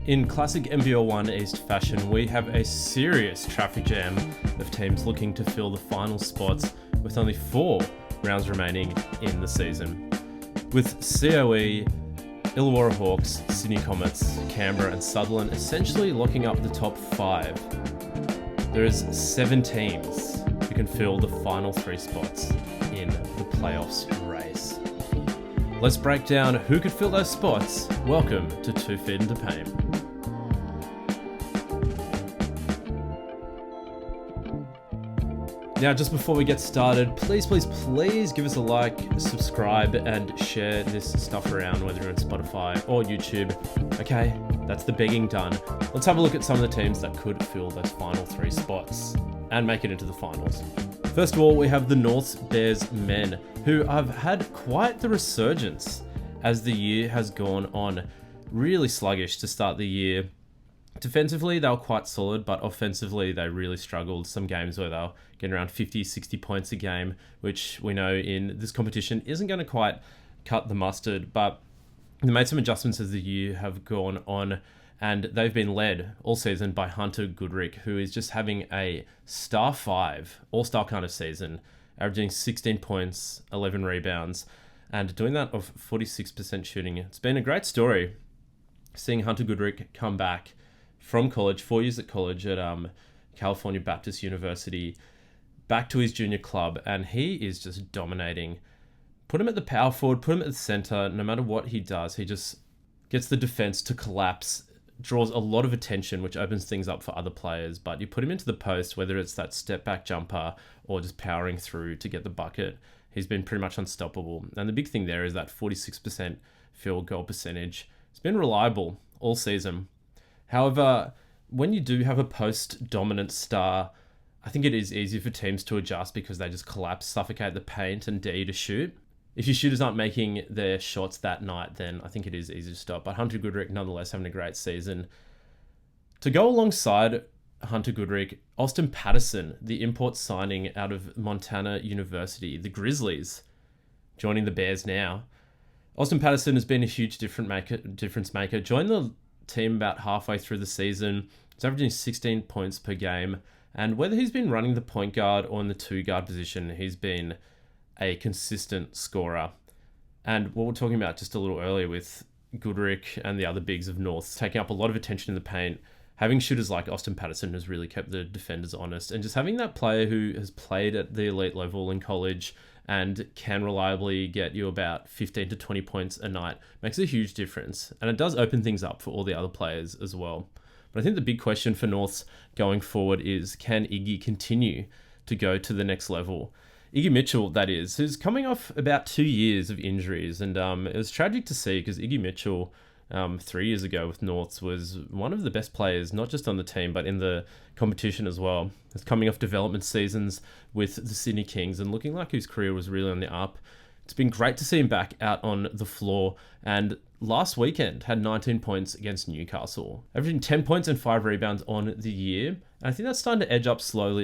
In classic NBL1 East fashion, we have a serious traffic jam of teams looking to fill the final spots with only 4 rounds remaining in the season. With COE, Illawarra Hawks, Sydney Comets, Canberra and Sutherland essentially locking up the top 5, there is 7 teams who can fill the final 3 spots in the playoffs race. Let's break down who could fill those spots. Welcome to 2 Feet into Pain. Now, just before we get started, please give us a like, subscribe, and share this stuff around, whether you're on Spotify or YouTube. Okay, that's the begging done. Let's have a look at some of the teams that could fill those final 3 spots and make it into the finals. First of all, we have the North Bears men, who have had quite the resurgence as the year has gone on. Really sluggish to start the year. Defensively, they were quite solid, but offensively, they really struggled. Some games where they were getting around 50, 60 points a game, which we know in this competition isn't going to quite cut the mustard, but they made some adjustments as the year have gone on, and they've been led all season by Hunter Goodrick, who is just having a star 5, all-star kind of season, averaging 16 points, 11 rebounds, and doing that of 46% shooting. It's been a great story seeing Hunter Goodrick come back from college, 4 years at college at California Baptist University, back to his junior club, and he is just dominating. Put him at the power forward, put him at the center, no matter what he does, he just gets the defense to collapse, draws a lot of attention, which opens things up for other players. But you put him into the post, whether it's that step back jumper or just powering through to get the bucket, he's been pretty much unstoppable. And the big thing there is that 46% field goal percentage. It's been reliable all season. However, when you do have a post-dominant star, I think it is easy for teams to adjust because they just collapse, suffocate the paint, and dare you to shoot. If your shooters aren't making their shots that night, then I think it is easy to stop. But Hunter Goodrick, nonetheless, having a great season. To go alongside Hunter Goodrick, Austin Patterson, the import signing out of Montana University, the Grizzlies, joining the Bears now. Austin Patterson has been a huge difference maker. Joined the team about halfway through the season. He's averaging 16 points per game, and whether he's been running the point guard or in the 2 guard position, he's been a consistent scorer. And what we're talking about just a little earlier with Goodrick and the other bigs of North taking up a lot of attention in the paint, having shooters like Austin Patterson has really kept the defenders honest, and just having that player who has played at the elite level in college and can reliably get you about 15 to 20 points a night makes a huge difference. And it does open things up for all the other players as well. But I think the big question for Norths going forward is, can Iggy continue to go to the next level? Iggy Mitchell, that is, who's coming off about 2 years of injuries. And it was tragic to see because Iggy Mitchell, 3 years ago with Norths, was one of the best players, not just on the team, but in the competition as well. He's coming off development seasons with the Sydney Kings and looking like his career was really on the up. It's been great to see him back out on the floor, and last weekend had 19 points against Newcastle, averaging 10 points and 5 rebounds on the year. And I think that's starting to edge up slowly.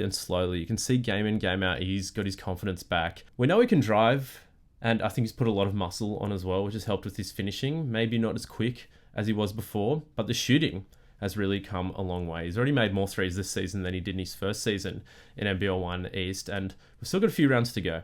You can see game in, game out, he's got his confidence back. We know he can drive, and I think he's put a lot of muscle on as well, which has helped with his finishing. Maybe not as quick as he was before, but the shooting has really come a long way. He's already made more threes this season than he did in his first season in NBL1 East, and we've still got a few rounds to go.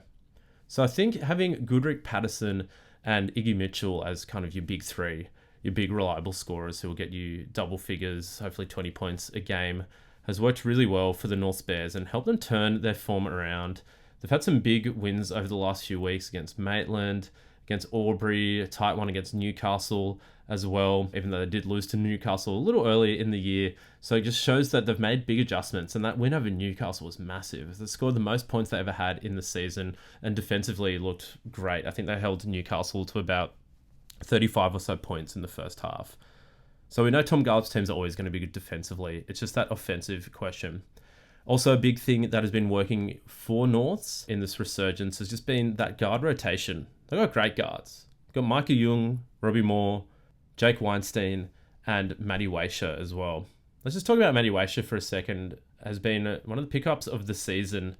So I think having Goodrick, Patterson, and Iggy Mitchell as kind of your big 3, your big reliable scorers who will get you double figures, hopefully 20 points a game, has worked really well for the North Bears and helped them turn their form around. They've had some big wins over the last few weeks against Maitland, against Albury, a tight one against Newcastle as well, even though they did lose to Newcastle a little earlier in the year. So it just shows that they've made big adjustments, and that win over Newcastle was massive. They scored the most points they ever had in the season, and defensively looked great. I think they held Newcastle to about 35 or so points in the first half. So we know Tom Gallup's teams are always going to be good defensively. It's just that offensive question. Also, a big thing that has been working for Norths in this resurgence has just been that guard rotation. They've got great guards. They've got Micah Young, Robbie Moore, Jake Weinstein, and Matty Waisha as well. Let's just talk about Matty Waisha for a second. Has been one of the pickups of the season.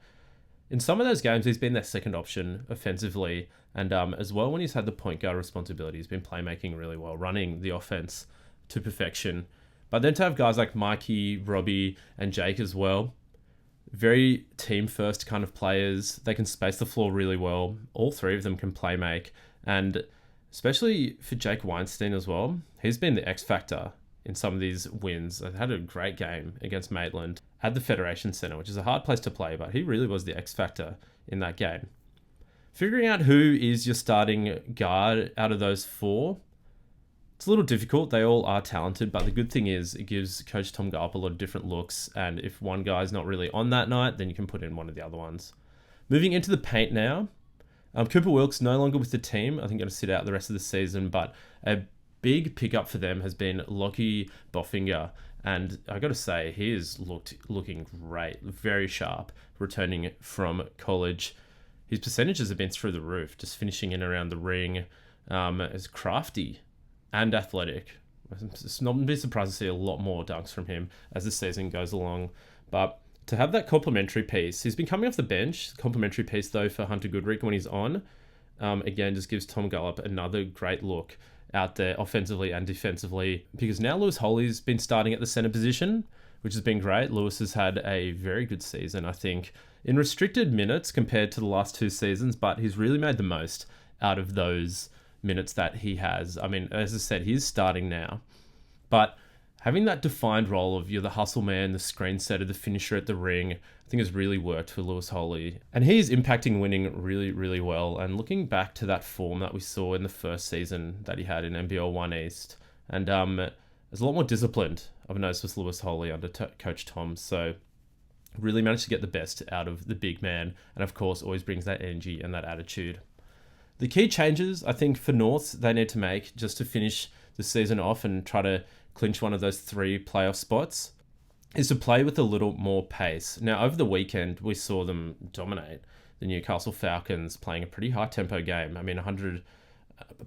In some of those games, he's been their second option offensively, and as well when he's had the point guard responsibility, he's been playmaking really well, running the offense to perfection. But then to have guys like Mikey, Robbie, and Jake as well, very team-first kind of players. They can space the floor really well. All three of them can play make. And especially for Jake Weinstein as well, he's been the X factor in some of these wins. They've had a great game against Maitland at the Federation Centre, which is a hard place to play, but he really was the X factor in that game. Figuring out who is your starting guard out of those four, it's a little difficult. They all are talented, but the good thing is it gives Coach Tom Akamarmoi a lot of different looks, and if one guy's not really on that night, then you can put in one of the other ones. Moving into the paint now, Cooper Wilkes no longer with the team. I think going to sit out the rest of the season, but a big pickup for them has been Lockie Boffinger, and I got to say, he is looking great, very sharp, returning from college. His percentages have been through the roof, just finishing in around the ring, as crafty and athletic. I'm not be surprised to see a lot more dunks from him as the season goes along. But to have that complimentary piece, he's been coming off the bench. Complimentary piece though for Hunter Goodrick when he's on. Again, just gives Tom Akamarmoi another great look out there offensively and defensively, because now Lewis Holly's been starting at the center position, which has been great. Lewis has had a very good season, I think, in restricted minutes compared to the last two seasons, but he's really made the most out of those minutes that he has. I mean, as I said, he's starting now, but having that defined role of you're the hustle man, the screen setter, the finisher at the ring, I think has really worked for Lewis Holly. And he's impacting winning really, really well. And looking back to that form that we saw in the first season that he had in NBL1 East, and there's a lot more disciplined, I've noticed, with Lewis Holly under Coach Tom. So really managed to get the best out of the big man. And of course, always brings that energy and that attitude. The key changes, I think, for North, they need to make just to finish the season off and try to clinch one of those 3 playoff spots, is to play with a little more pace. Now, over the weekend, we saw them dominate the Newcastle Falcons, playing a pretty high-tempo game. I mean, 100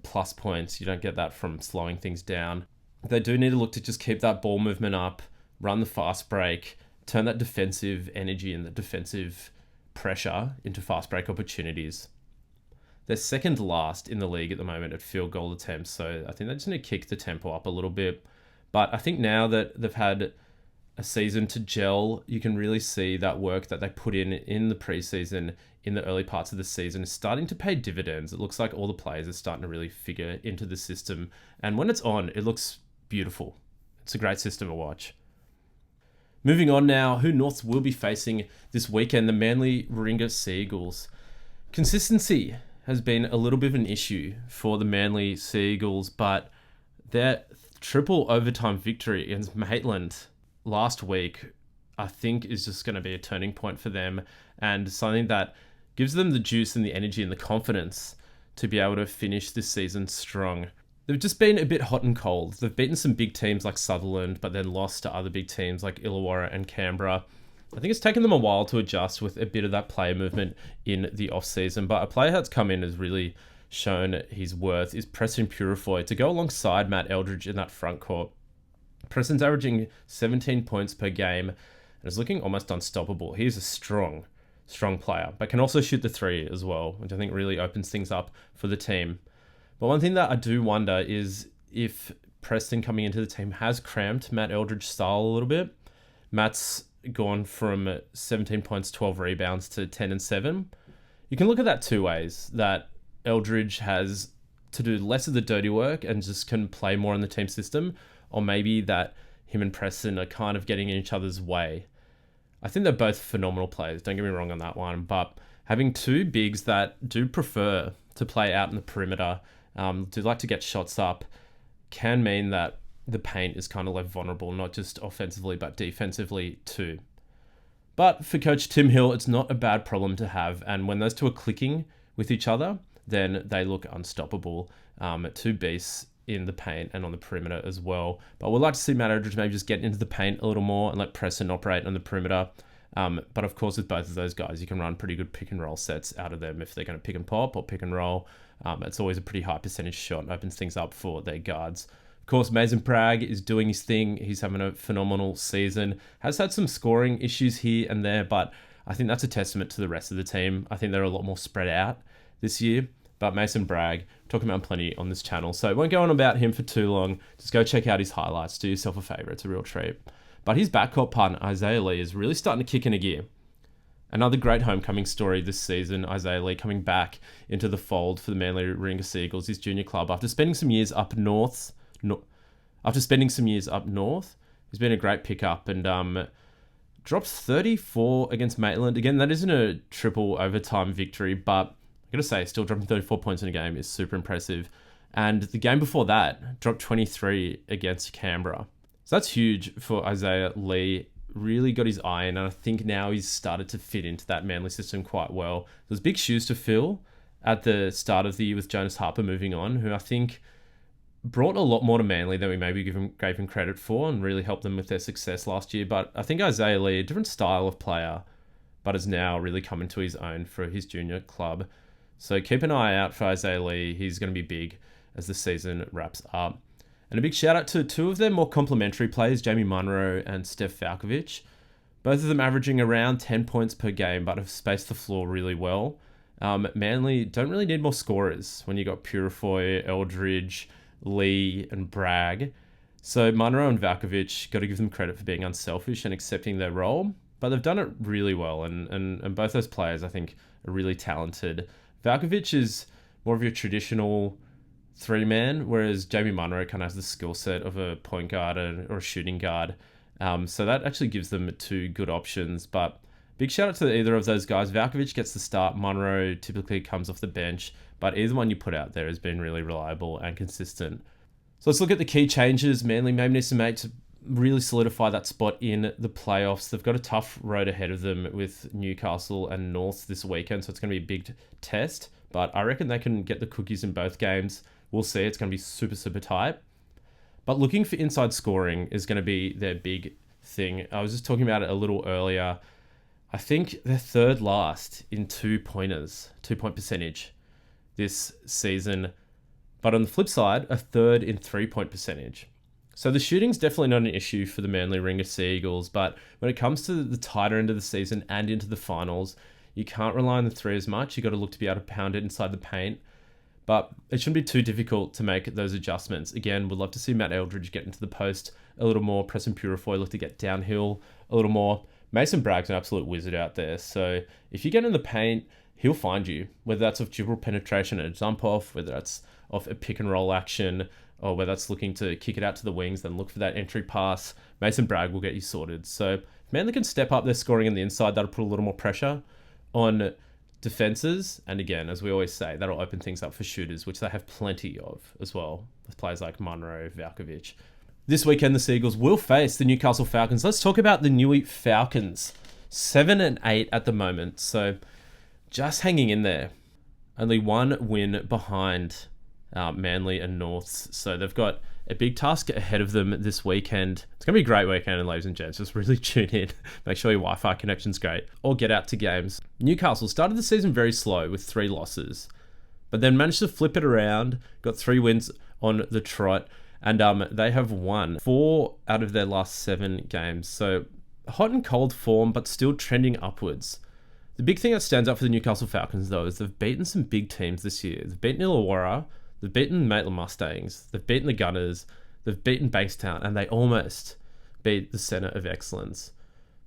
plus points, you don't get that from slowing things down. They do need to look to just keep that ball movement up, run the fast break, turn that defensive energy and the defensive pressure into fast break opportunities. They're second last in the league at the moment at field goal attempts, so I think they just need to kick the tempo up a little bit. But I think now that they've had a season to gel, you can really see that work that they put in the preseason, in the early parts of the season, is starting to pay dividends. It looks like all the players are starting to really figure into the system. And when it's on, it looks beautiful. It's a great system to watch. Moving on now, who Norths will be facing this weekend, the Manly-Warringah Sea Eagles. Consistency has been a little bit of an issue for the Manly Sea Eagles, but their triple overtime victory against Maitland last week, I think, is just going to be a turning point for them, and something that gives them the juice and the energy and the confidence to be able to finish this season strong. They've just been a bit hot and cold. They've beaten some big teams like Sutherland, but then lost to other big teams like Illawarra and Canberra. I think it's taken them a while to adjust with a bit of that player movement in the off-season, but a player that's come in has really shown his worth is Preston Purifoy to go alongside Matt Eldridge in that front court. Preston's averaging 17 points per game and is looking almost unstoppable. He's a strong player, but can also shoot the three as well, which I think really opens things up for the team. But one thing that I do wonder is if Preston coming into the team has cramped Matt Eldridge's style a little bit. Matt's gone from 17 points, 12 rebounds to 10 and 7. You can look at that two ways, that Eldridge has to do less of the dirty work and just can play more in the team system, or maybe that him and Preston are kind of getting in each other's way. I think they're both phenomenal players, don't get me wrong on that one, but having two bigs that do prefer to play out in the perimeter, do like to get shots up, can mean that the paint is kind of like vulnerable, not just offensively, but defensively too. But for Coach Tim Hill, it's not a bad problem to have. And when those two are clicking with each other, then they look unstoppable. Two beasts in the paint and on the perimeter as well. But we'd like to see Matt Eldridge maybe just get into the paint a little more and let Preston operate on the perimeter. But of course, with both of those guys, you can run pretty good pick and roll sets out of them if they're going to pick and pop or pick and roll. It's always a pretty high percentage shot and opens things up for their guards. Of course, Mason Bragg is doing his thing. He's having a phenomenal season. Has had some scoring issues here and there, but I think that's a testament to the rest of the team. I think they're a lot more spread out this year. But Mason Bragg, talking about plenty on this channel. So I won't go on about him for too long. Just go check out his highlights. Do yourself a favour. It's a real treat. But his backcourt partner, Isaiah Lee, is really starting to kick in a gear. Another great homecoming story this season, Isaiah Lee coming back into the fold for the Manly-Warringah Sea Eagles, his junior club. After spending some years up north, he's been a great pickup and dropped 34 against Maitland. Again, that isn't a triple overtime victory, but I've got to say, still dropping 34 points in a game is super impressive. And the game before that, dropped 23 against Canberra. So that's huge for Isaiah Lee. Really got his eye in, and I think now he's started to fit into that Manly system quite well. There's big shoes to fill at the start of the year with Jonas Harper moving on, who I think brought a lot more to Manly than we maybe gave him credit for and really helped them with their success last year. But I think Isaiah Lee, a different style of player, but is now really come into his own for his junior club. So keep an eye out for Isaiah Lee. He's going to be big as the season wraps up. And a big shout out to two of their more complementary players, Jamie Munro and Steph Valkovich. Both of them averaging around 10 points per game, but have spaced the floor really well. Manly don't really need more scorers when you got Purifoy, Eldridge, Lee and Bragg. So Munro and Valkovich, got to give them credit for being unselfish and accepting their role, but they've done it really well. And both those players, I think, are really talented. Valkovich is more of your traditional three-man, whereas Jamie Munro kind of has the skill set of a point guard or a shooting guard. So that actually gives them two good options. But big shout out to either of those guys. Valkovich gets the start. Munro typically comes off the bench. But either one you put out there has been really reliable and consistent. So let's look at the key changes Manly maybe needs to make to really solidify that spot in the playoffs. They've got a tough road ahead of them with Newcastle and North this weekend, so it's going to be a big test. But I reckon they can get the cookies in both games. We'll see. It's going to be super, super tight. But looking for inside scoring is going to be their big thing. I was just talking about it a little earlier. I think they're third last in 2-point percentage this season. But on the flip side, a third in 3-point percentage. So the shooting's definitely not an issue for the Manly-Warringah Sea Eagles, but when it comes to the tighter end of the season and into the finals, you can't rely on the three as much. You've got to look to be able to pound it inside the paint. But it shouldn't be too difficult to make those adjustments. Again, we'd love to see Matt Eldridge get into the post a little more. Preston Purifoy look to get downhill a little more. Mason Bragg's an absolute wizard out there. So if you get in the paint, he'll find you. Whether that's off dribble penetration and a jump off, whether that's off a pick and roll action, or whether that's looking to kick it out to the wings, then look for that entry pass. Mason Bragg will get you sorted. So if Manly can step up their scoring on the inside, that'll put a little more pressure on defenses, and again, as we always say, that'll open things up for shooters, which they have plenty of as well, with players like Munro, Valkovich. This weekend, the Sea Eagles will face the Newcastle Falcons. Let's talk about the Newey Falcons. 7-8 at the moment, so just hanging in there. Only one win behind Manly and Norths, so they've got a big task ahead of them this weekend. It's going to be a great weekend, ladies and gents. Just really tune in. Make sure your Wi-Fi connection's great. Or get out to games. Newcastle started the season very slow with 3 losses, but then managed to flip it around. Got 3 wins on the trot, and they have won 4 out of their last 7 games. So hot and cold form, but still trending upwards. The big thing that stands out for the Newcastle Falcons, though, is they've beaten some big teams this year. They've beaten Illawarra, they've beaten Maitland Mustangs, they've beaten the Gunners, they've beaten Bankstown, and they almost beat the Centre of Excellence.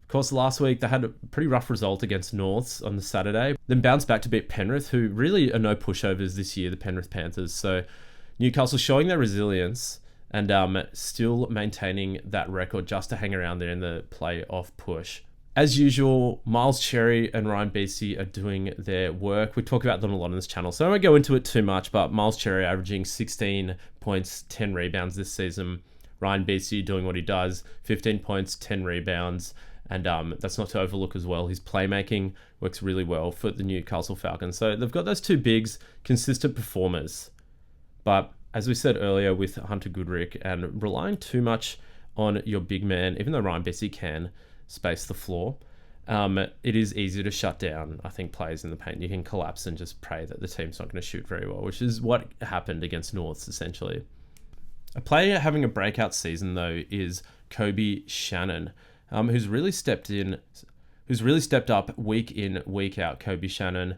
Of course, last week they had a pretty rough result against Norths on the Saturday, then bounced back to beat Penrith, who really are no pushovers this year, the Penrith Panthers. So Newcastle showing their resilience and still maintaining that record just to hang around there in the playoff push. As usual, Myles Cherry and Ryan Beisty are doing their work. We talk about them a lot on this channel, so I won't go into it too much, but Myles Cherry averaging 16 points, 10 rebounds this season. Ryan Beisty doing what he does, 15 points, 10 rebounds, and that's not to overlook as well. His playmaking works really well for the Newcastle Falcons. So they've got those two bigs, consistent performers. But as we said earlier with Hunter Goodrick, and relying too much on your big man, even though Ryan Beisty can space the floor, it is easy to shut down, I think, players in the paint. You can collapse and just pray that the team's not going to shoot very well, which is what happened against Norths, essentially. A player having a breakout season, though, is Kobe Shannon, who's really stepped up week in, week out. Kobe Shannon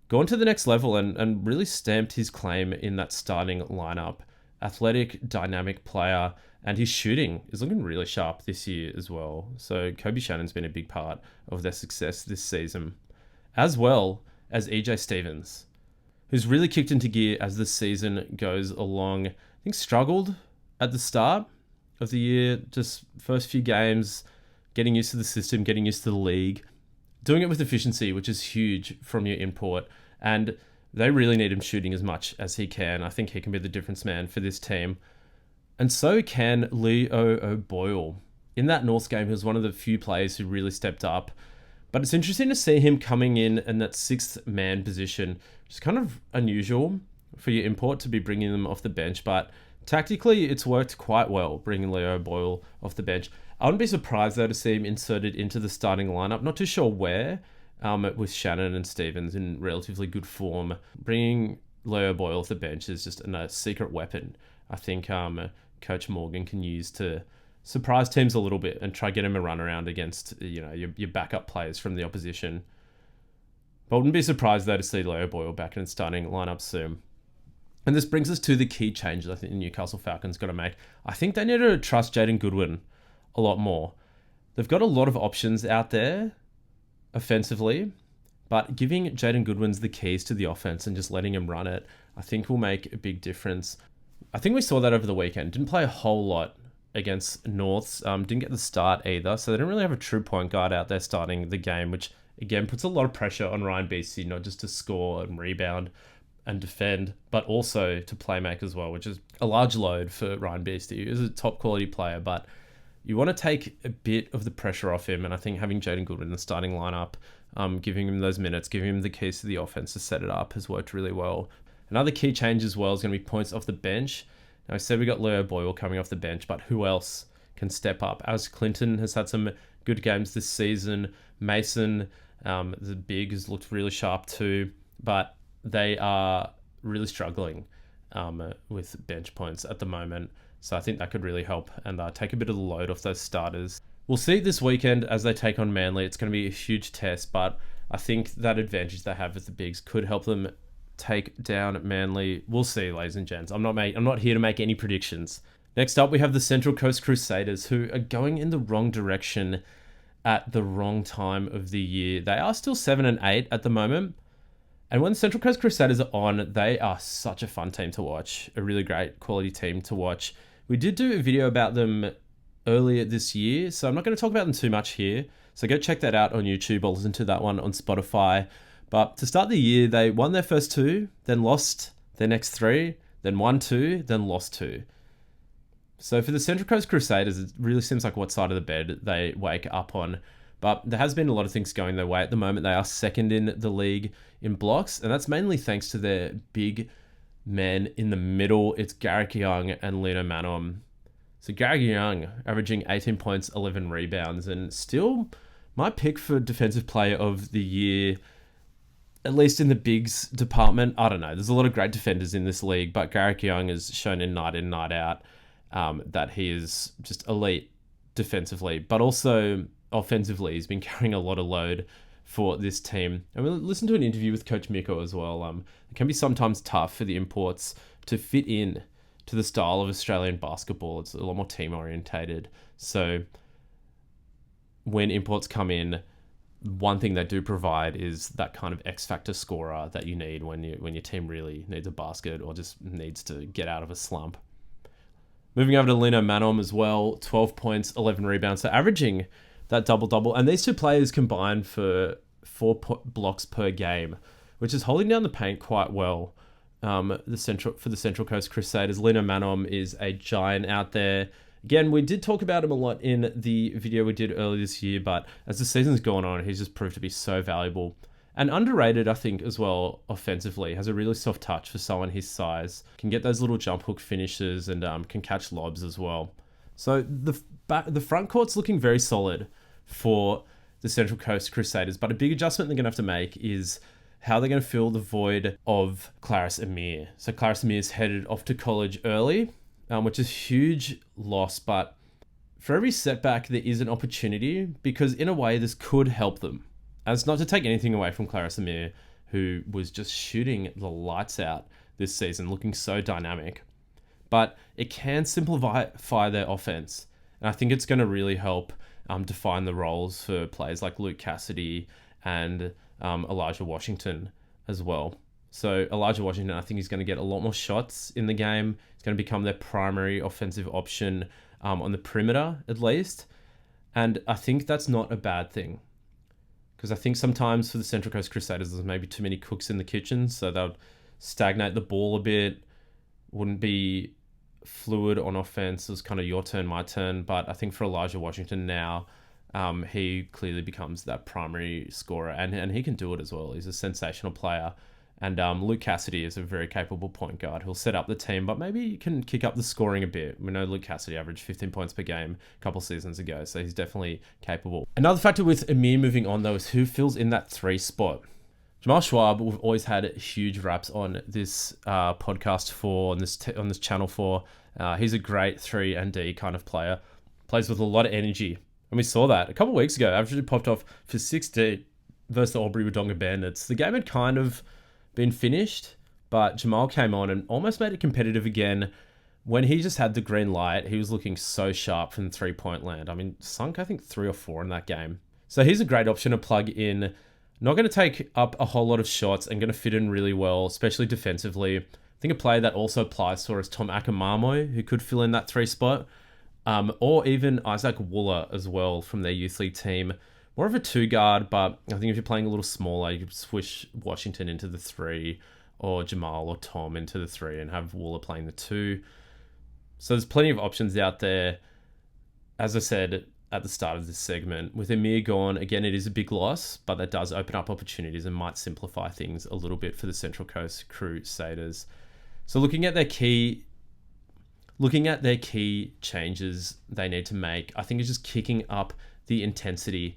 gone to the next level and really stamped his claim in that starting lineup. Athletic, dynamic player, and his shooting is looking really sharp this year as well. So Kobe Shannon's been a big part of their success this season, as well as EJ Stevens, who's really kicked into gear as the season goes along. I think struggled at the start of the year, just first few games, getting used to the system, getting used to the league, doing it with efficiency, which is huge from your import. And they really need him shooting as much as he can. I think he can be the difference man for this team. And so can Leo O'Boyle. In that North game, he was one of the few players who really stepped up. But it's interesting to see him coming in that sixth man position, which is kind of unusual for your import to be bringing them off the bench. But tactically, it's worked quite well, bringing Leo O'Boyle off the bench. I wouldn't be surprised, though, to see him inserted into the starting lineup. Not too sure where, with Shannon and Stevens in relatively good form. Bringing Leo O'Boyle off the bench is just a secret weapon. I think Coach Morgan can use to surprise teams a little bit and try get him a run around against your backup players from the opposition. But I wouldn't be surprised, though, to see Leo O'Boyle back in the starting lineup soon. And this brings us to the key changes I think the Newcastle Falcons got to make. I think they need to trust Jaidyn Goodwin a lot more. They've got a lot of options out there offensively, but giving Jaidyn Goodwin the keys to the offense and just letting him run it, I think will make a big difference. I think we saw that over the weekend. Didn't play a whole lot against Norths. Didn't get the start either, so they didn't really have a true point guard out there starting the game, which again puts a lot of pressure on Ryan Beisty, not just to score and rebound and defend, but also to play make as well, which is a large load for Ryan Beisty, who is a top quality player, but you want to take a bit of the pressure off him, and I think having Jaidyn Goodwin in the starting lineup, giving him those minutes, giving him the keys to the offense to set it up has worked really well. Another key change as well is going to be points off the bench. Now, I said we got Leo Boyle coming off the bench, but who else can step up? As Clinton has had some good games this season. Mason, the big, has looked really sharp too, but they are really struggling with bench points at the moment. So I think that could really help and take a bit of the load off those starters. We'll see this weekend as they take on Manly. It's going to be a huge test, but I think that advantage they have with the bigs could help them take down Manly. We'll see, ladies and gents. I'm not here to make any predictions. Next up, we have the Central Coast Crusaders, who are going in the wrong direction at the wrong time of the year. They are still 7-8 at the moment. And when the Central Coast Crusaders are on, they are such a fun team to watch. A really great quality team to watch. We did do a video about them earlier this year, so I'm not going to talk about them too much here. So go check that out on YouTube or listen to that one on Spotify. But to start the year, they won their first two, then lost their next three, then won two, then lost two. So for the Central Coast Crusaders, it really seems like what side of the bed they wake up on. But there has been a lot of things going their way. At the moment, they are second in the league in blocks, and that's mainly thanks to their big men in the middle. It's Garric Young and Lino Manhom. So Garric Young averaging 18 points, 11 rebounds, and still my pick for Defensive Player of the Year, at least in the bigs department. I don't know. There's a lot of great defenders in this league, but Garric Young has shown in, night out, that he is just elite defensively, but also offensively. He's been carrying a lot of load for this team. And we'll listen to an interview with Coach Miko as well. It can be sometimes tough for the imports to fit in to the style of Australian basketball. It's a lot more team orientated. So when imports come in, one thing they do provide is that kind of X factor scorer that you need when your team really needs a basket or just needs to get out of a slump. Moving over to Lino Manhom as well, 12 points, 11 rebounds, so averaging that double-double. And these two players combined for 4 blocks per game, which is holding down the paint quite well. For the Central Coast Crusaders, Lino Manhom is a giant out there. Again, we did talk about him a lot in the video we did earlier this year, but as the season's gone on, he's just proved to be so valuable. And underrated, I think, as well, offensively. Has a really soft touch for someone his size. Can get those little jump hook finishes and can catch lobs as well. So the front court's looking very solid for the Central Coast Crusaders, but a big adjustment they're going to have to make is how they're going to fill the void of Klarius Amir. So Klarius Amir's headed off to college early, which is a huge loss, but for every setback, there is an opportunity because in a way, this could help them. As not to take anything away from Klarius Amir, who was just shooting the lights out this season, looking so dynamic. But it can simplify their offense. And I think it's going to really help define the roles for players like Luke Cassidy and Ilisia Washington as well. So Ilisia Washington, I think he's going to get a lot more shots in the game. He's going to become their primary offensive option on the perimeter, at least. And I think that's not a bad thing. Because I think sometimes for the Central Coast Crusaders, there's maybe too many cooks in the kitchen. So they'll stagnate the ball a bit. Wouldn't be fluid on offense. It was kind of your turn, my turn. But I think for Ilisia Washington now, he clearly becomes that primary scorer. And he can do it as well. He's a sensational player. And Luke Cassidy is a very capable point guard. He'll set up the team, but maybe he can kick up the scoring a bit. We know Luke Cassidy averaged 15 points per game a couple seasons ago, so he's definitely capable. Another factor with Amir moving on, though, is who fills in that 3 spot. Jamal Shoaib, we've always had huge raps on this podcast for, on this channel for. He's a great 3 and D kind of player. Plays with a lot of energy. And we saw that a couple weeks ago. Averagely popped off for 60 versus the Albury-Wodonga Bandits. The game had kind of been finished, but Jamal came on and almost made it competitive again. When he just had the green light, he was looking so sharp from 3-point land. I mean, sunk, I think, 3 or 4 in that game. So he's a great option to plug in. Not going to take up a whole lot of shots and going to fit in really well, especially defensively. I think a player that also applies for is Tom Akamarmoi, who could fill in that 3 spot. Or even Isaac Wooler as well from their youth league team. More of a 2 guard, but I think if you're playing a little smaller, you could swish Washington into the 3 or Jamal or Tom into the 3 and have Wooler playing the 2. So there's plenty of options out there. As I said at the start of this segment, with Amir gone, again, it is a big loss, but that does open up opportunities and might simplify things a little bit for the Central Coast Crusaders. So looking at their key changes they need to make, I think it's just kicking up the intensity.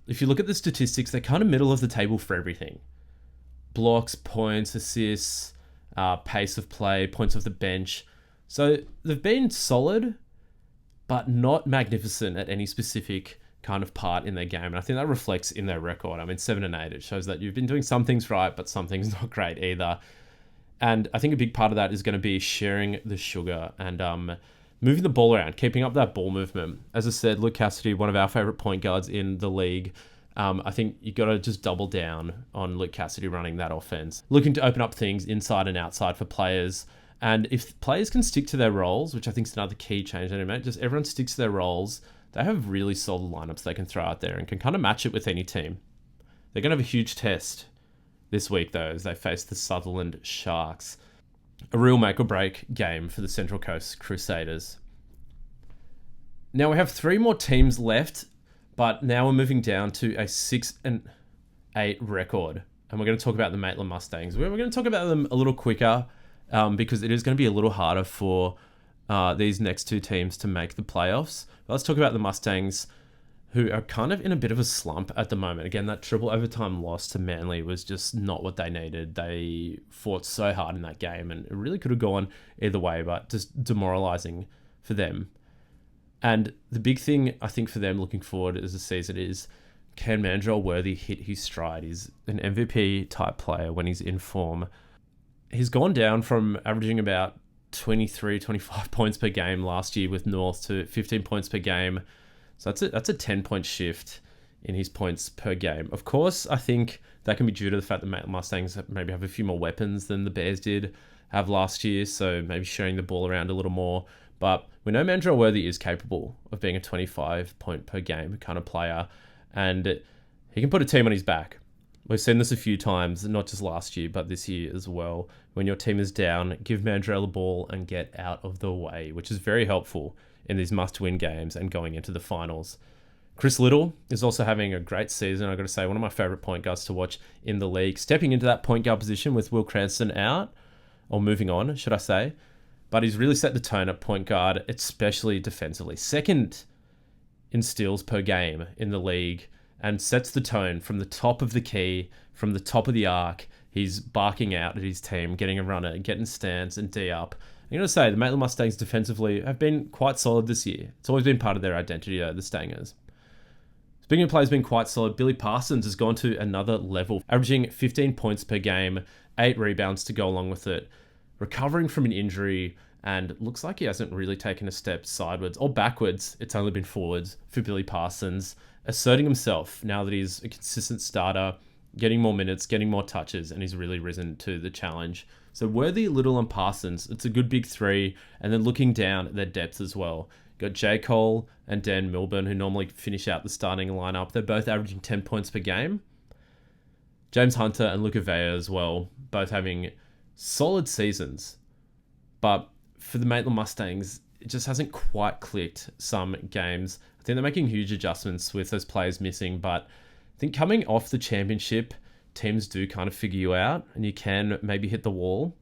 If you look at the statistics, they're kind of middle of the table for everything. Blocks, points, assists, pace of play, points off the bench. So they've been solid, but not magnificent at any specific kind of part in their game. And I think that reflects in their record. I mean, 7 and 8, it shows that you've been doing some things right, but some things not great either. And I think a big part of that is going to be sharing the sugar and moving the ball around, keeping up that ball movement. As I said, Luke Cassidy, one of our favourite point guards in the league. I think you got to just double down on Luke Cassidy running that offense. Looking to open up things inside and outside for players. And if players can stick to their roles, which I think is another key change they made, just everyone sticks to their roles, they have really solid lineups they can throw out there and can kind of match it with any team. They're going to have a huge test this week, though, as they face the Sutherland Sharks. A real make-or-break game for the Central Coast Crusaders. Now we have 3 more teams left, but now we're moving down to a 6 and 8 record. And we're going to talk about the Maitland Mustangs. We're going to talk about them a little quicker because it is going to be a little harder for these next 2 teams to make the playoffs. But let's talk about the Mustangs, who are kind of in a bit of a slump at the moment. Again, that triple overtime loss to Manly was just not what they needed. They fought so hard in that game, and it really could have gone either way, but just demoralizing for them. And the big thing, I think, for them looking forward as a season is, can Mandrell Worthy hit his stride? He's an MVP-type player when he's in form. He's gone down from averaging about 23, 25 points per game last year with North to 15 points per game. So that's a 10-point shift in his points per game. Of course, I think that can be due to the fact that Mustangs maybe have a few more weapons than the Bears did have last year, so maybe sharing the ball around a little more. But we know Mandrell Worthy is capable of being a 25-point per game kind of player, and he can put a team on his back. We've seen this a few times, not just last year, but this year as well. When your team is down, give Mandrell the ball and get out of the way, which is very helpful in these must-win games and going into the finals. Chris Little is also having a great season. I've got to say, one of my favourite point guards to watch in the league. Stepping into that point guard position with Will Cranston out, or moving on, should I say. But he's really set the tone at point guard, especially defensively. 2nd in steals per game in the league, and sets the tone from the top of the key, from the top of the arc. He's barking out at his team, getting a runner, getting stance and D up. I'm going to say the Maitland Mustangs defensively have been quite solid this year. It's always been part of their identity, though, the Stangers. Speaking of players being quite solid, Billy Parsons has gone to another level, averaging 15 points per game, 8 rebounds to go along with it, recovering from an injury, and looks like he hasn't really taken a step sideways or backwards. It's only been forwards for Billy Parsons, asserting himself now that he's a consistent starter, getting more minutes, getting more touches, and he's really risen to the challenge. So Worthy, Little, and Parsons, it's a good big three, and then looking down at their depth as well. Got J. Cole and Dan Milburn, who normally finish out the starting lineup. They're both averaging 10 points per game. James Hunter and Luca Vea as well, both having solid seasons. But for the Maitland Mustangs, it just hasn't quite clicked some games. I think they're making huge adjustments with those players missing, but I think coming off the championship, teams do kind of figure you out and you can maybe hit the wall.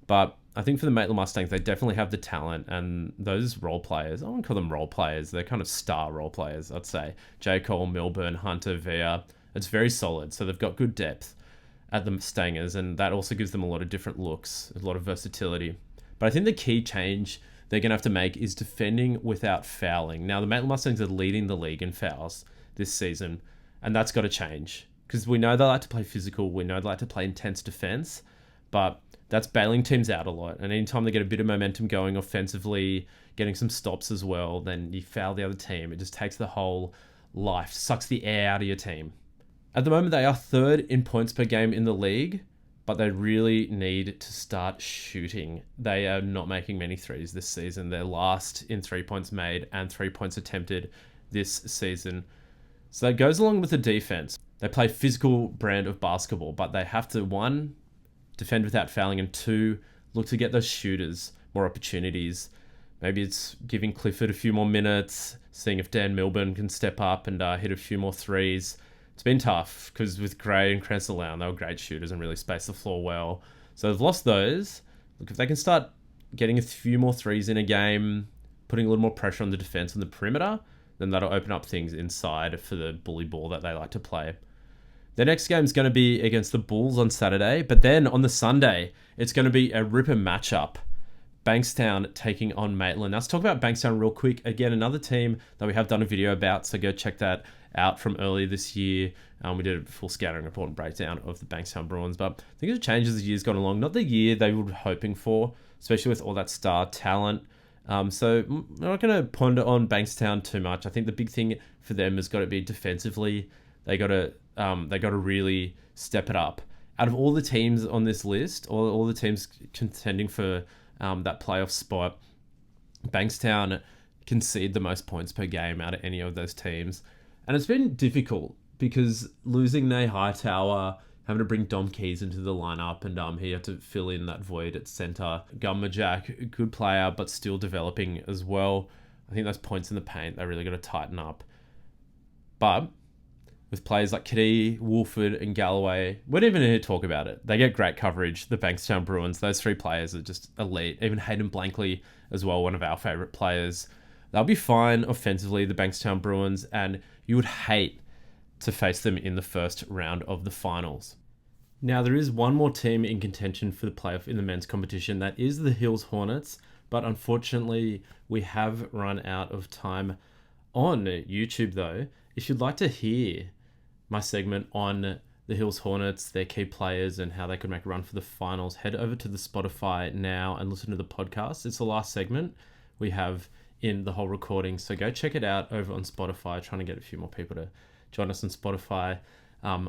But I think for the Maitland Mustangs, they definitely have the talent, and those role players, I wouldn't call them role players, they're kind of star role players, I'd say. J. Cole, Milburn, Hunter, Vea, it's very solid. So they've got good depth at the Mustangers, and that also gives them a lot of different looks, a lot of versatility. But I think the key change they're going to have to make is defending without fouling. Now, the Maitland Mustangs are leading the league in fouls this season, and that's got to change. Because we know they like to play physical, we know they like to play intense defense, but that's bailing teams out a lot. And anytime they get a bit of momentum going offensively, getting some stops as well, then you foul the other team. It just takes the whole life, sucks the air out of your team. At the moment, they are third in points per game in the league, but they really need to start shooting. They are not making many threes this season. They're last in 3 points made and 3 points attempted this season. So that goes along with the defense. They play physical brand of basketball, but they have to, 1, defend without fouling, and 2, look to get those shooters more opportunities. Maybe it's giving Clifford a few more minutes, seeing if Dan Milburn can step up and hit a few more threes. It's been tough because with Gray and Crencelown, they were great shooters and really spaced the floor well. So they've lost those. Look, if they can start getting a few more threes in a game, putting a little more pressure on the defense on the perimeter, then that'll open up things inside for the bully ball that they like to play. The next game is going to be against the Bulls on Saturday, but then on the Sunday, it's going to be a ripper matchup. Bankstown taking on Maitland. Now, let's talk about Bankstown real quick. Again, another team that we have done a video about, so go check that out from earlier this year. We did a full scouting report and breakdown of the Bankstown Bruins, but I think it changes as the year's gone along. Not the year they were hoping for, especially with all that star talent. So I'm not going to ponder on Bankstown too much. I think the big thing for them has got to be defensively. They got to really step it up. Out of all the teams on this list, all the teams contending for that playoff spot, Bankstown concede the most points per game out of any of those teams. And it's been difficult because losing Nay Hightower, having to bring Dom Keys into the lineup, and he had to fill in that void at centre. Gummerjack, good player, but still developing as well. I think those points in the paint, they really got to tighten up. But with players like Cadee, Wolford, and Galloway, we're not even here to talk about it. They get great coverage, the Bankstown Bruins. Those 3 players are just elite. Even Hayden Blankley as well, one of our favourite players. They'll be fine offensively, the Bankstown Bruins, and you would hate to face them in the first round of the finals. Now, there is one more team in contention for the playoff in the men's competition. That is the Hills Hornets, but unfortunately, we have run out of time on YouTube, though. If you'd like to hear my segment on the Hills Hornets, their key players, and how they could make a run for the finals, head over to the Spotify now and listen to the podcast. It's the last segment we have in the whole recording, so go check it out over on Spotify, trying to get a few more people to join us on Spotify.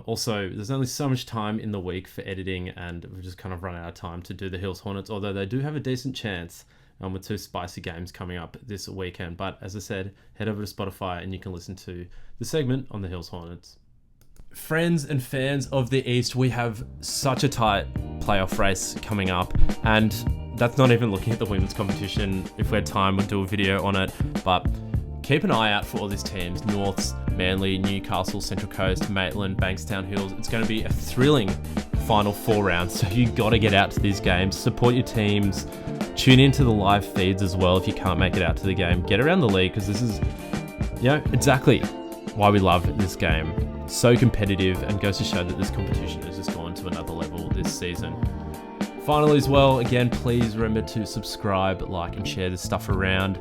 Also, there's only so much time in the week for editing, and we've just kind of run out of time to do the Hills Hornets, although they do have a decent chance with 2 spicy games coming up this weekend. But as I said, head over to Spotify and you can listen to the segment on the Hills Hornets. Friends and fans of the East, we have such a tight playoff race coming up, and that's not even looking at the women's competition. If we had time, we'll do a video on it, but keep an eye out for all these teams: Norths, Manly, Newcastle, Central Coast, Maitland, Bankstown, Hills. It's going to be a thrilling final 4 rounds, so you got to get out to these games, support your teams, tune into the live feeds as well if you can't make it out to the game. Get around the league, because this is, exactly why we love this game. So competitive, and goes to show that this competition has just gone to another level this season. Finally as well, again, please remember to subscribe, like, and share this stuff around.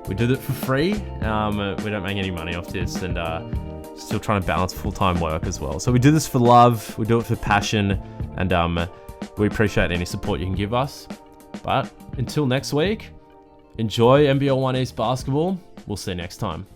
We do it for free. We don't make any money off this, and Still trying to balance full-time work as well. So we do this for love, we do it for passion, and we appreciate any support you can give us. But until next week, enjoy NBL1 East basketball. We'll see you next time.